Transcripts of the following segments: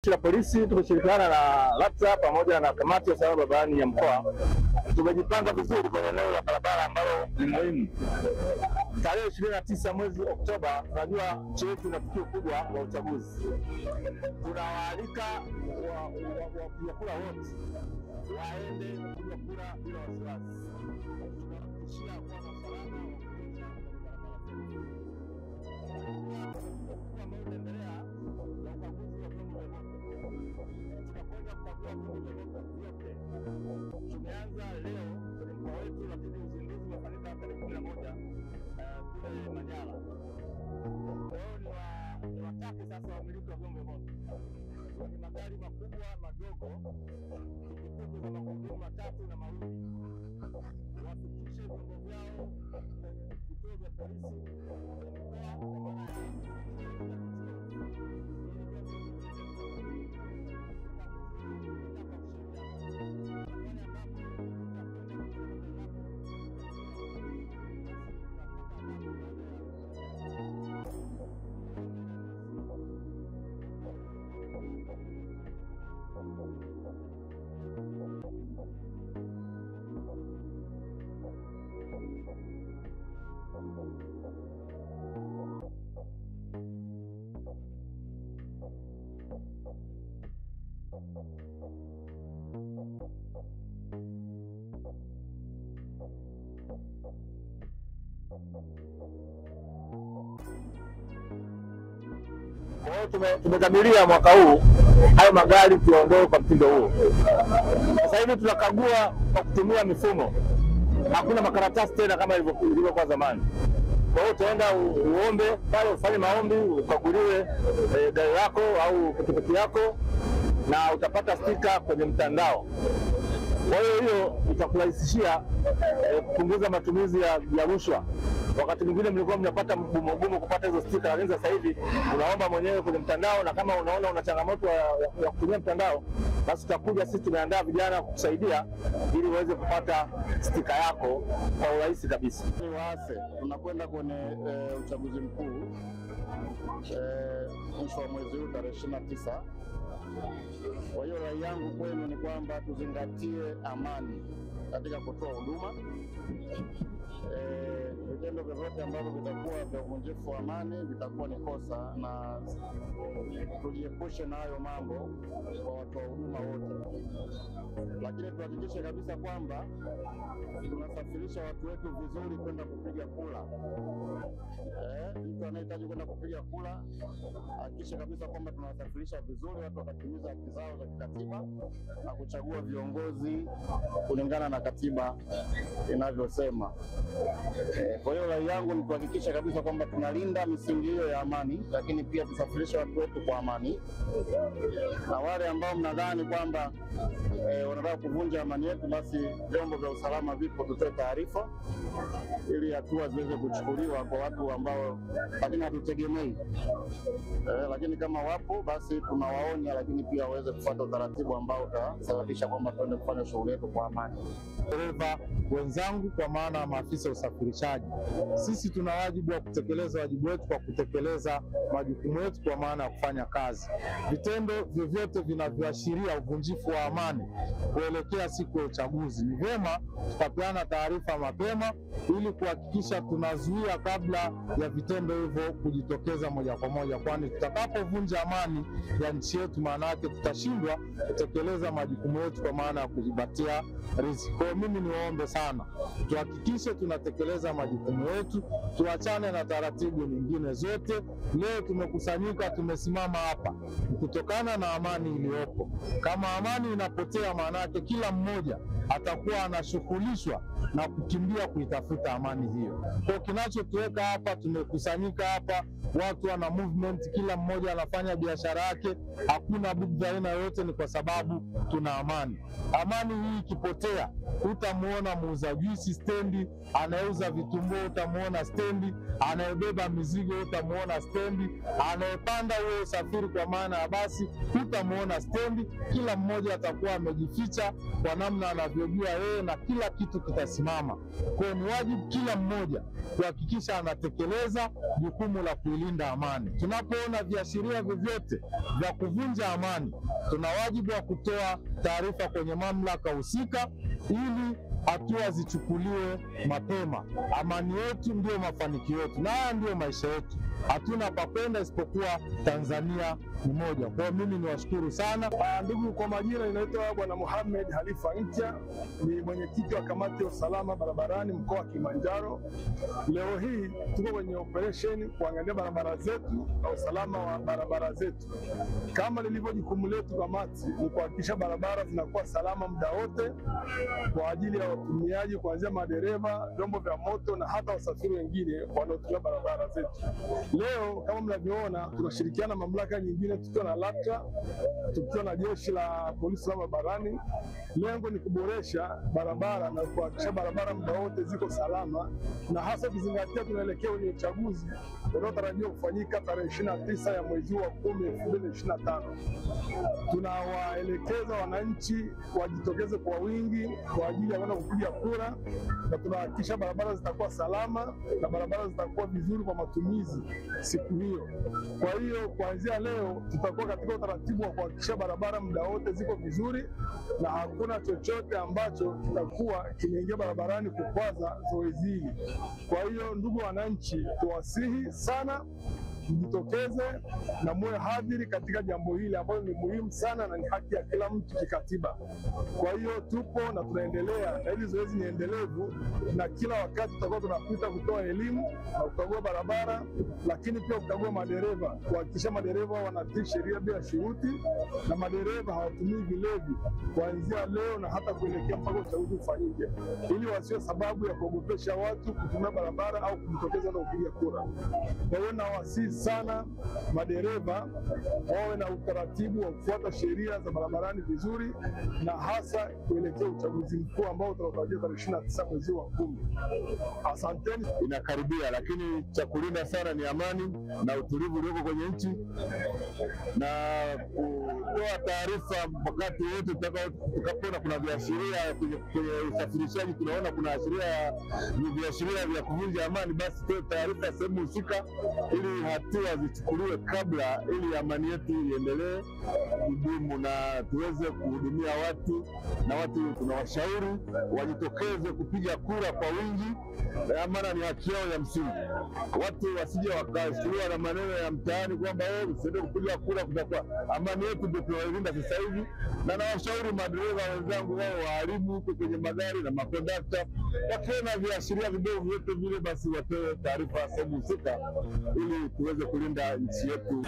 La polisi tumeshirikiana na LATRA pamoja na kamati ya usalama barabarani ya mkoa. Tumejipanga vizuri kwenye eneo la barabara ambalo ni muhimu. Tarehe 29 mwezi Oktoba tunajua nchi yetu ina tukio kubwa la uchaguzi. Tunawaalika wapiga kura wote waende kupiga kura bila wasiwasi. Tunahakikishia kuwa na usalama tumeanza leo mkoa wetu, lakini uzinduzi umefanyika tarehe 11 kule Manyara. Leo ni wataki sasa wamiliki wa vyombo vyote wenye magari makubwa madogo, pikipiki za magurudumu matatu na mawili, wafikishe vyombo vyao kwenye vituo vya polisi tumekadiria mwaka huu hayo magari tuondoe kwa mtindo huo. Sasa hivi tunakagua kwa kutumia mifumo. Hakuna makaratasi tena kama ilivyokuwa zamani. Kwa hiyo utaenda uombe pale, ufanye maombi, ukaguliwe gari lako au pikipiki yako na utapata stika kwenye mtandao. Kwa hiyo itakurahisishia kupunguza matumizi ya rushwa. Wakati mwingine mlikuwa mnapata mgumu kupata hizo stika, lakini sasa hivi unaomba mwenyewe kwenye mtandao, na kama unaona una changamoto ya kutumia mtandao, basi utakuja, sisi tumeandaa vijana kukusaidia ili uweze kupata stika yako kwa urahisi kabisa. Ni waase tunakwenda kwenye uchaguzi mkuu mwisho wa mwezi huu tarehe 29. Kwa hiyo rai yangu kwenu ni kwamba tuzingatie amani katika kutoa huduma. Vitendo vyovyote ambavyo vitakuwa vya uvunjifu wa amani vitakuwa ni kosa, na tujiepushe na hayo mambo kwa watu wa huduma wote. Lakini tuhakikishe kabisa kwamba tunasafirisha watu wetu vizuri kwenda kupiga kura. Mtu anayehitaji kwenda kupiga kura hakikisha kabisa kwamba tunawasafirisha vizuri, watu wakatimiza haki zao za kikatiba na kuchagua viongozi kulingana na katiba inavyosema. Kwa hiyo rai yangu ni kuhakikisha kabisa kwamba tunalinda misingi hiyo ya amani, lakini pia tusafirishe watu wetu kwa amani. Na wale ambao mnadhani kwamba wanataka kuvunja amani yetu, basi vyombo vya usalama vipo, tutoe taarifa ili hatua ziweze kuchukuliwa kwa watu ambao lakini hatutegemei. Lakini kama wapo basi tunawaonya, lakini pia waweze kufuata utaratibu ambao utasababisha kwamba tuende kufanya shughuli yetu kwa amani. Dereva wenzangu, kwa maana maafisa usafirishaji, sisi tuna wajibu wa kutekeleza wajibu wetu kwa kutekeleza majukumu yetu kwa maana ya kufanya kazi. Vitendo vyovyote vinavyoashiria uvunjifu wa amani kuelekea siku ya uchaguzi, ni vyema tukapeana taarifa mapema ili kuhakikisha tunazuia kabla ya vitendo hivyo kujitokeza moja kwa moja, kwani tutakapovunja amani ya nchi yetu, maana yake tutashindwa kutekeleza majukumu yetu kwa maana ya kujipatia riziki. Kwa mimi niwaombe sana, tuhakikishe tunatekeleza majukumu yetu, tuachane na taratibu nyingine zote. Leo tumekusanyika, tumesimama hapa kutokana na amani iliyopo. Kama amani inapotea, maana yake kila mmoja atakuwa anashughulishwa na kukimbia kuitafuta amani hiyo. Kwa kinachotuweka hapa, tumekusanyika hapa, watu wana movement, kila mmoja anafanya biashara yake, hakuna bugdha aina yoyote, ni kwa sababu tuna amani. Amani hii ikipotea, utamuona muuza juisi stendi anauza vitumbua wewe utamuona stendi, anayebeba mizigo utamuona stendi, anayepanda huo usafiri kwa maana ya basi utamuona stendi. Kila mmoja atakuwa amejificha kwa namna anavyojua yeye, na kila kitu kitasimama. Kwa ni wajibu kila mmoja kuhakikisha anatekeleza jukumu la kuilinda amani. Tunapoona viashiria vyovyote vya kuvunja amani, tuna wajibu wa kutoa taarifa kwenye mamlaka husika ili hatua zichukuliwe mapema. Amani yetu ndio mafanikio yetu, na haya ndio maisha yetu. Hatuna pa kwenda isipokuwa Tanzania ni moja. Kwa hiyo mimi niwashukuru sana. Ndugu, kwa majina inaitwa Bwana Mohamed Halifa Ncha, ni mwenyekiti wa kamati ya usalama barabarani mkoa wa Kilimanjaro. Leo hii tuko kwenye operation kuangalia barabara zetu na usalama wa barabara zetu. Kama lilivyo jukumu letu kamati ni kuhakikisha barabara zinakuwa salama muda wote kwa ajili ya watumiaji, kuanzia madereva, vyombo vya moto na hata wasafiri wengine wanaotumia barabara zetu. Leo kama mnavyoona, tunashirikiana mamlaka nyingine, tukiwa na LATRA, tukiwa na jeshi la polisi la barabarani. Lengo ni kuboresha barabara na kuhakikisha barabara muda wote ziko salama, na hasa kuzingatia tunaelekea kwenye uchaguzi unaotarajiwa kufanyika tarehe 29 ya mwezi wa 10 2025. Tunawaelekeza wananchi wajitokeze kwa wingi kwa ajili ya kwenda kupiga kura, na tunahakikisha barabara zitakuwa salama na barabara zitakuwa vizuri kwa matumizi siku hiyo. Kwa hiyo kuanzia leo tutakuwa katika utaratibu wa kuhakikisha barabara muda wote ziko vizuri na hakuna chochote ambacho kitakuwa kimeingia barabarani kukwaza zoezi hili. Kwa hiyo ndugu wananchi, tuwasihi sana mjitokeze na muwe hadhiri katika jambo hili ambalo ni muhimu sana na ni haki ya kila mtu kikatiba. Kwa hiyo tupo na tunaendelea na hili zoezi ni endelevu, na kila wakati tutakuwa tunapita kutoa elimu na kukagua barabara, lakini pia kukagua madereva, kuhakikisha madereva wanatii sheria bila shuruti na madereva hawatumii vilevi kuanzia leo na hata kuelekea mpaka uchaguzi ufanyike, ili wasiwe sababu ya kuogopesha watu kutumia barabara au kujitokeza na kupiga kura. Kwa hiyo nawasihi sana madereva wawe na utaratibu wa kufuata sheria za barabarani vizuri, na hasa kuelekea uchaguzi mkuu ambao tunatarajia tarehe 29 mwezi wa 10. Asanteni. Inakaribia, lakini cha kulinda sana ni amani na utulivu ulioko kwenye nchi, na kutoa taarifa wakati wote tutakapoona kuna viashiria kwenye usafirishaji, tunaona kuna viashiria vya kuvunja amani, basi tutoe taarifa sehemu husika ili hatua zichukuliwe kabla, ili amani yetu iendelee kudumu na tuweze kuhudumia watu. Na watu tunawashauri wajitokeze kupiga kura kwa wingi, maana ni haki yao ya msingi. Watu wasije wakashtuliwa na maneno ya mtaani kwamba usiende kupiga kura kutakuwa. Amani yetu ndio tunailinda sasa hivi, na nawashauri madereva wenzangu wao waharibu huko kwenye magari na makondakta, wakiona viashiria vidogo vyote vile, basi watoe taarifa sehemu husika ili tuweze kulinda nchi yetu.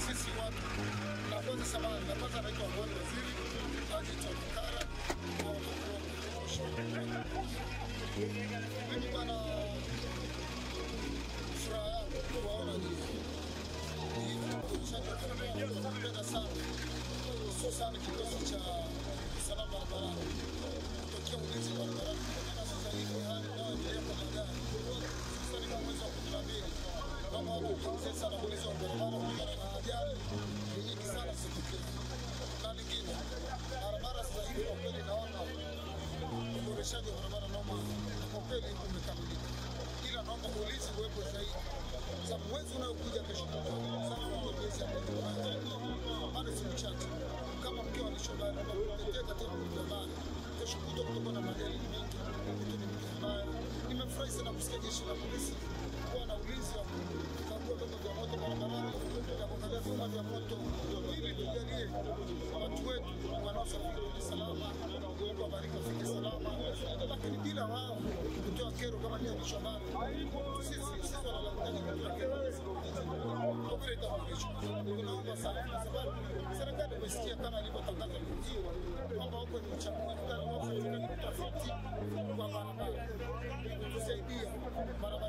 Sisi watu na kwanza samani na kwanza naitwa Bwana Waziri ajitokara kwa mimi bwana, furaha yangu kuwaona nyinyi tunapenda sana, hususan kikosi cha usalama barabarani kutokea ulinzi barabarani. Sasa hivi hali inayoendelea kwa magari sasa ni mwezi wa 12 kama watu sana ulinzi wa barabara kutokana na ajali nyingi sana zitokea. Na lingine, barabara sasa hivi kwa kweli naona uboreshaji wa barabara kwa kweli umekamilika, ila naomba ulinzi uwepo zaidi, sababu mwezi unaokuja kesho sana kwa mwezi bado si mchache. Kama mkiwa ni shobari na kutetea katika barabara kesho kutokana na magari mengi nimefurahi sana kusikia jeshi la polisi kuwa na ulinzi wa kukagua vyombo vya moto barabarani na kuangalia vyombo vya moto ili tujalie watu wetu wanaosafiri kwa salama, Mungu awabariki wafike salama. Lakini bila wao kutoa kero kama ni shambani, sisi wanalazimika kutoa kero kwa vile itawakilisha. Tunaomba sana kwa sababu serikali imesikia kama ilivyotangaza kujiwa kwamba huko ni uchaguzi, kwa utafiti kwa barabara tusaidia barabara